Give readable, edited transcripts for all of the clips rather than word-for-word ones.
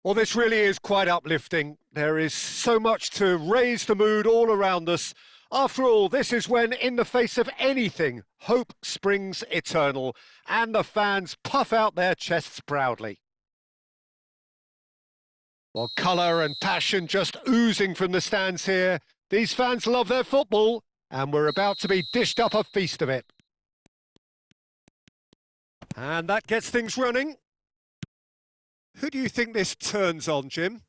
Well, this really is quite uplifting. There is so much to raise the mood all around us. After all, this is when, in the face of anything, hope springs eternal, and the fans puff out their chests proudly. Well, colour and passion just oozing from the stands here. These fans love their football, and we're about to be dished up a feast of it. And that gets things running. Who do you think this turns on, Jim?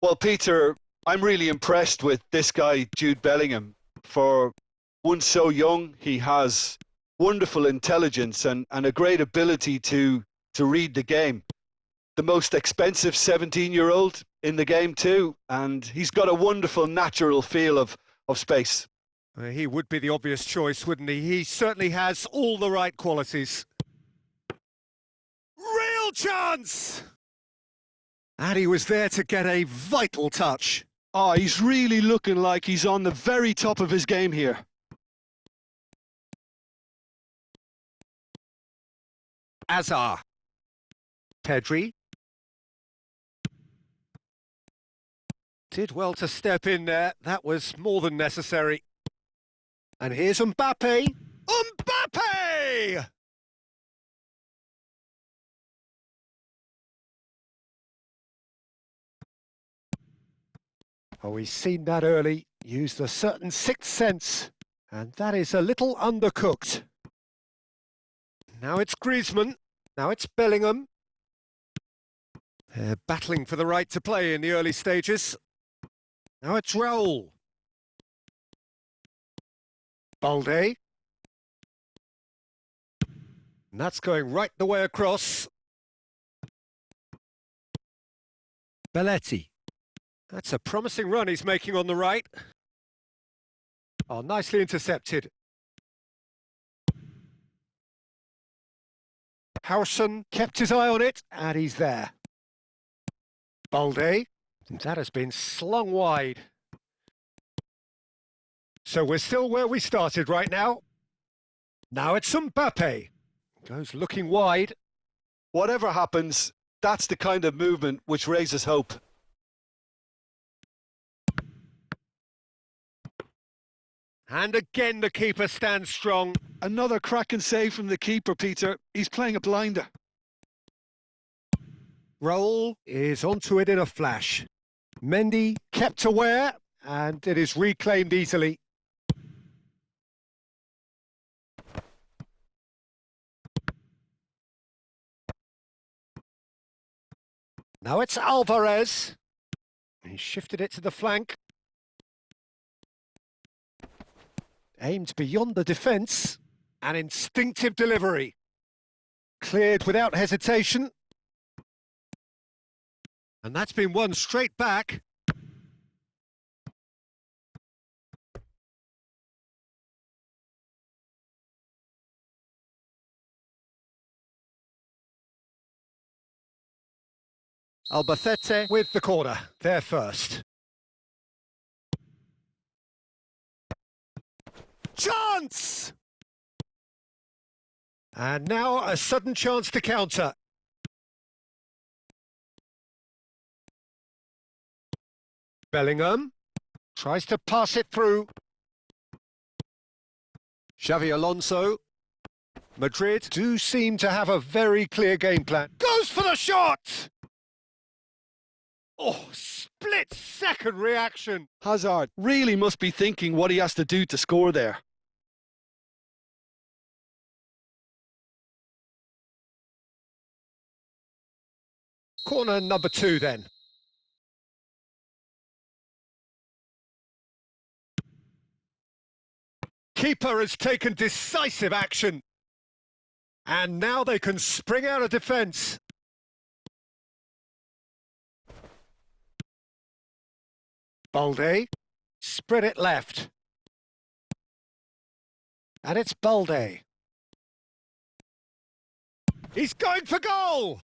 Well, Peter, I'm really impressed with this guy, Jude Bellingham. For one so young, he has wonderful intelligence and a great ability to read the game. The most expensive 17-year-old in the game too, and he's got a wonderful natural feel of space. He would be the obvious choice, wouldn't he? He certainly has all the right qualities. Real chance! And he was there to get a vital touch. Oh, he's really looking like he's on the very top of his game here. Azar. Pedri. Did well to step in there. That was more than necessary. And here's Mbappe. Mbappe! Oh, he's seen that early, used a certain sixth sense, and that is a little undercooked. Now it's Griezmann, now it's Bellingham. They're battling for the right to play in the early stages. Now it's Raul. Balde. And that's going right the way across. Belletti. That's a promising run he's making on the right. Oh, nicely intercepted. Howson kept his eye on it, and he's there. Balde. That has been slung wide. So we're still where we started right now. Now it's Mbappe. Goes looking wide. Whatever happens, that's the kind of movement which raises hope. And again the keeper stands strong. Another cracking save from the keeper, Peter. He's playing a blinder. Raul is onto it in a flash. Mendy kept aware, and it is reclaimed easily. Now it's Alvarez. He shifted it to the flank. Aimed beyond the defence. An instinctive delivery. Cleared without hesitation. And that's been won straight back. Albacete with the corner, there first. Chance! And now a sudden chance to counter. Bellingham tries to pass it through. Xavi Alonso. Madrid do seem to have a very clear game plan. Goes for the shot! Oh, split-second reaction. Hazard really must be thinking what he has to do to score there. Corner number 2 then. Keeper has taken decisive action. And now they can spring out of defence. Balde. Spread it left. And it's Balde. He's going for goal!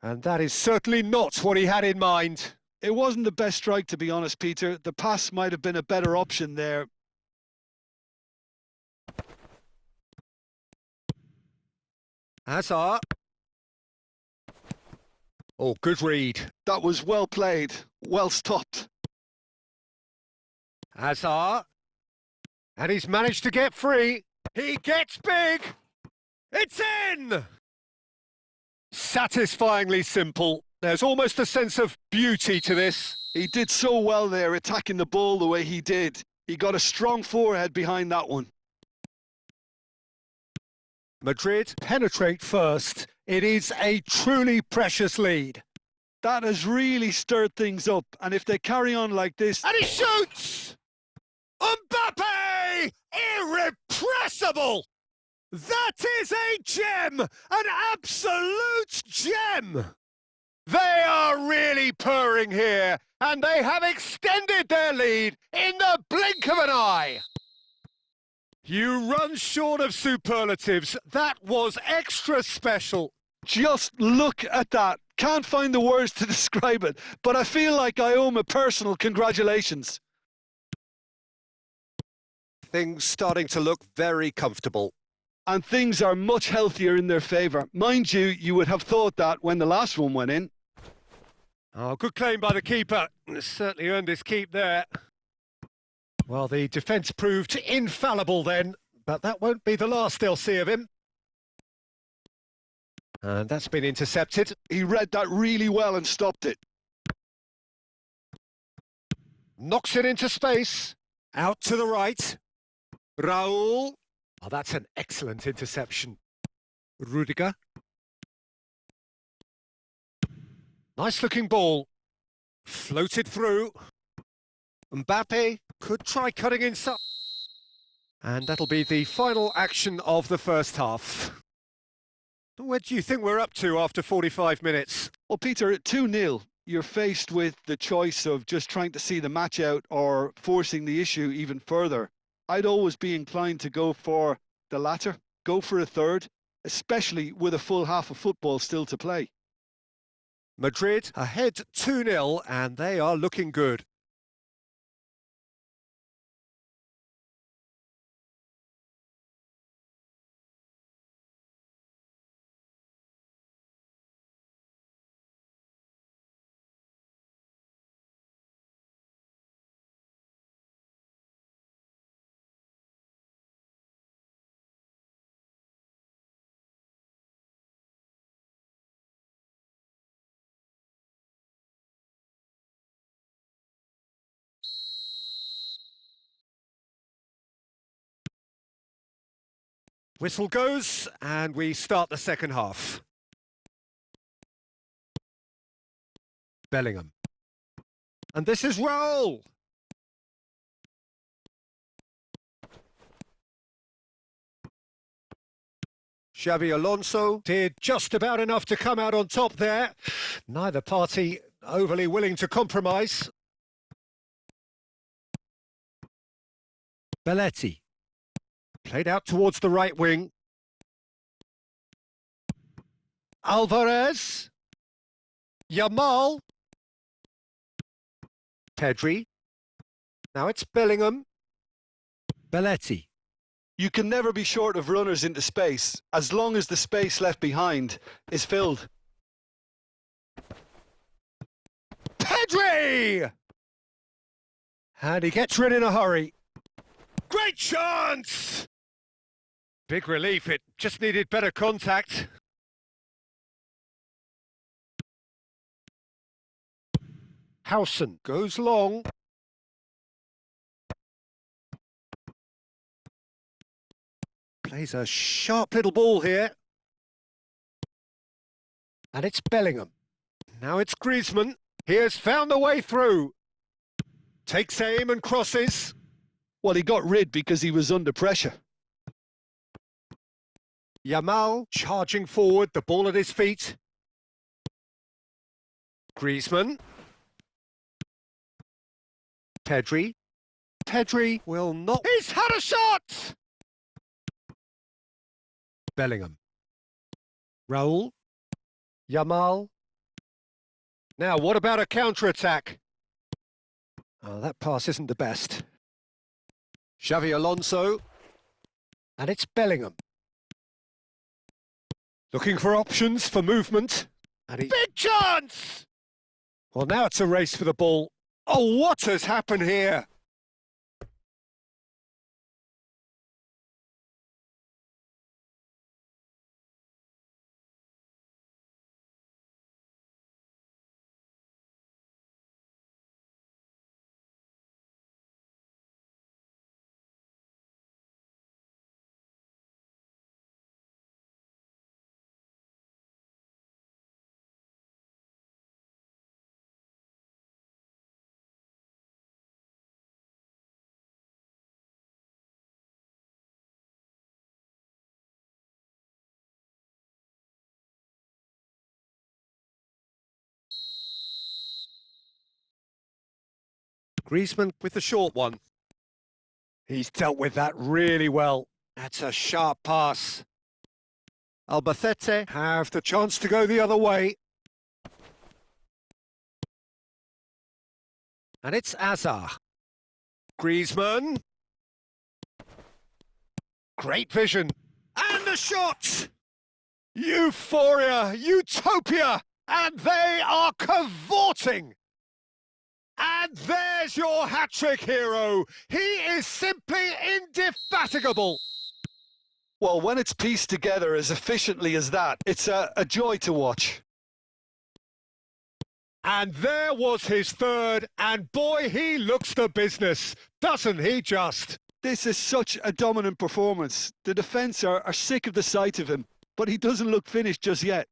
And that is certainly not what he had in mind. It wasn't the best strike, to be honest, Peter. The pass might have been a better option there. Hazard. Oh, good read. That was well played, well stopped. Hazard. And he's managed to get free. He gets big. It's in! Satisfyingly simple. There's almost a sense of beauty to this. He did so well there, attacking the ball the way he did. He got a strong forehead behind that one. Madrid penetrate first. It is a truly precious lead. That has really stirred things up, and if they carry on like this... And he shoots! Mbappe! Irrepressible! That is a gem! An absolute gem! They are really purring here, and they have extended their lead in the blink of an eye. You run short of superlatives. That was extra special. Just look at that. Can't find the words to describe it, but I feel like I owe him a personal congratulations. Things starting to look very comfortable. And things are much healthier in their favour. Mind you, you would have thought that when the last one went in. Oh, good claim by the keeper. Certainly earned his keep there. Well, the defence proved infallible then, but that won't be the last they'll see of him. And that's been intercepted. He read that really well and stopped it. Knocks it into space. Out to the right. Raul. Oh, that's an excellent interception. Rudiger. Nice looking ball. Floated through. Mbappe could try cutting inside. And that'll be the final action of the first half. Where do you think we're up to after 45 minutes? Well, Peter, at 2-0, you're faced with the choice of just trying to see the match out or forcing the issue even further. I'd always be inclined to go for the latter, go for a third, especially with a full half of football still to play. Madrid ahead 2-0 and they are looking good. Whistle goes, and we start the second half. Bellingham. And this is Raul. Xabi Alonso did just about enough to come out on top there. Neither party overly willing to compromise. Belletti. Played out towards the right wing. Alvarez. Yamal. Pedri. Now it's Bellingham. Belletti. You can never be short of runners into space, as long as the space left behind is filled. Pedri! And he gets rid in a hurry. Great chance! Big relief, it just needed better contact. Howson goes long. Plays a sharp little ball here. And it's Bellingham. Now it's Griezmann. He has found the way through. Takes aim and crosses. Well, he got rid because he was under pressure. Yamal charging forward, the ball at his feet. Griezmann. Pedri. Pedri will not... He's had a shot! Bellingham. Raul. Yamal. Now, what about a counter-attack? Oh, that pass isn't the best. Xabi Alonso. And it's Bellingham. Looking for options for movement. Big chance! Well, now it's a race for the ball. Oh, what has happened here? Griezmann with the short one. He's dealt with that really well. That's a sharp pass. Albacete have the chance to go the other way. And it's Azar. Griezmann. Great vision. And the shot! Euphoria, utopia, and they are cavorting. And there's your hat-trick hero. He is simply indefatigable. Well, when it's pieced together as efficiently as that, it's a joy to watch. And there was his third, and boy, he looks the business, doesn't he just? This is such a dominant performance. The defence are sick of the sight of him, but he doesn't look finished just yet.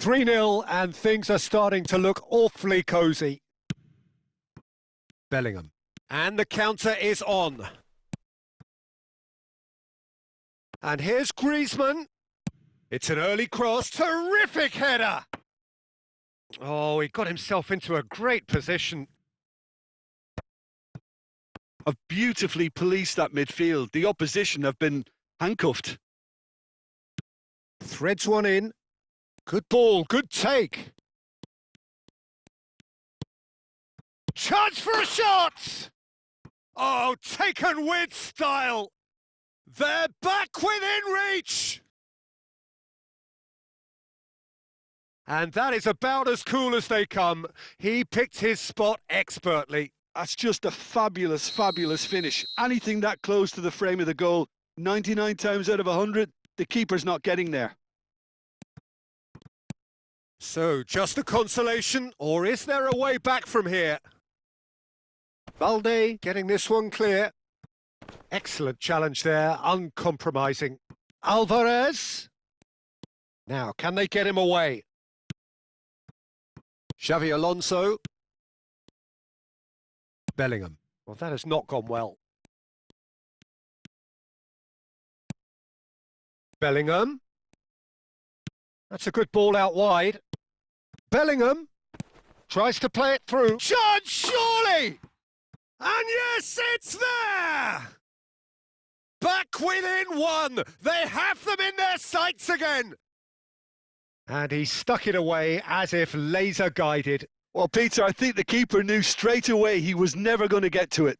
3-0, and things are starting to look awfully cosy. Bellingham. And the counter is on. And here's Griezmann. It's an early cross. Terrific header! Oh, he got himself into a great position. Have beautifully policed that midfield. The opposition have been handcuffed. Threads one in. Good ball, good take. Chance for a shot! Oh, taken with style. They're back within reach. And that is about as cool as they come. He picked his spot expertly. That's just a fabulous, fabulous finish. Anything that close to the frame of the goal, 99 times out of 100, the keeper's not getting there. So, just a consolation, or is there a way back from here? Balde getting this one clear. Excellent challenge there, uncompromising. Alvarez. Now, can they get him away? Xavi Alonso. Bellingham. Well, that has not gone well. Bellingham. That's a good ball out wide. Bellingham tries to play it through. Chance, surely! And yes, it's there! Back within one! They have them in their sights again! And he stuck it away as if laser guided. Well, Peter, I think the keeper knew straight away he was never going to get to it.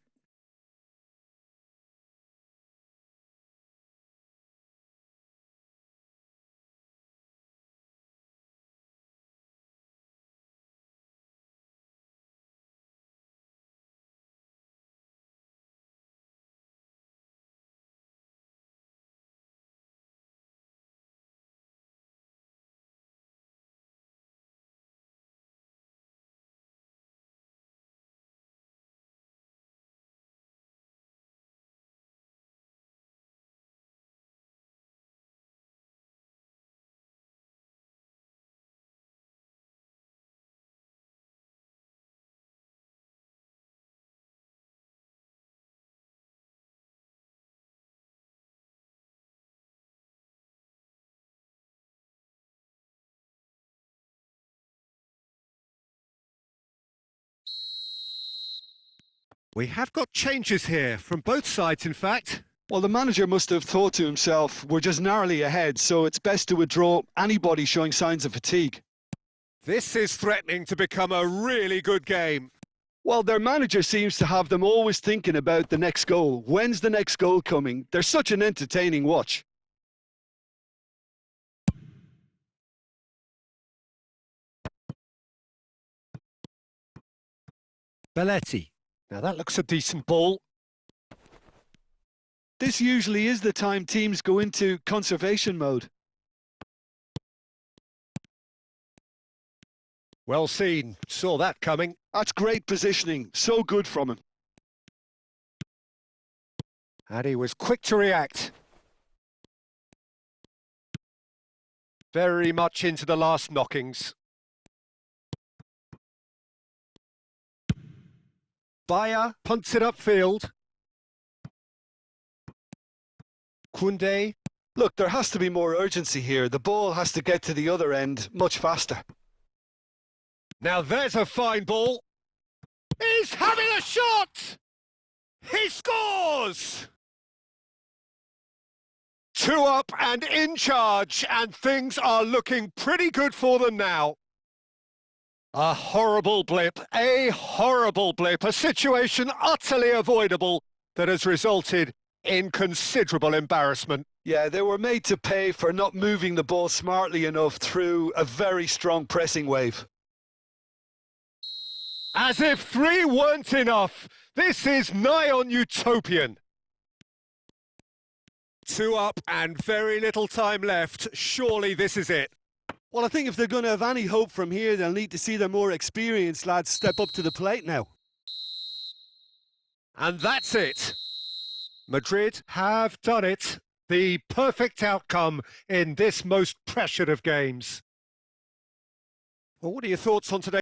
We have got changes here, from both sides in fact. Well, the manager must have thought to himself, we're just narrowly ahead, so it's best to withdraw anybody showing signs of fatigue. This is threatening to become a really good game. Well, their manager seems to have them always thinking about the next goal. When's the next goal coming? They're such an entertaining watch. Belletti. Now that looks a decent ball. This usually is the time teams go into conservation mode. Well seen. Saw that coming. That's great positioning. So good from him. And he was quick to react. Very much into the last knockings. Bayer punts it upfield. Koundé. Look, there has to be more urgency here. The ball has to get to the other end much faster. Now there's a fine ball. He's having a shot! He scores! 2 up and in charge, and things are looking pretty good for them now. A horrible blip, a situation utterly avoidable that has resulted in considerable embarrassment. Yeah, they were made to pay for not moving the ball smartly enough through a very strong pressing wave. As if 3 weren't enough, this is nigh on utopian. 2 up and very little time left. Surely this is it. Well, I think if they're going to have any hope from here, they'll need to see their more experienced lads step up to the plate now. And that's it. Madrid have done it. The perfect outcome in this most pressured of games. Well, what are your thoughts on today?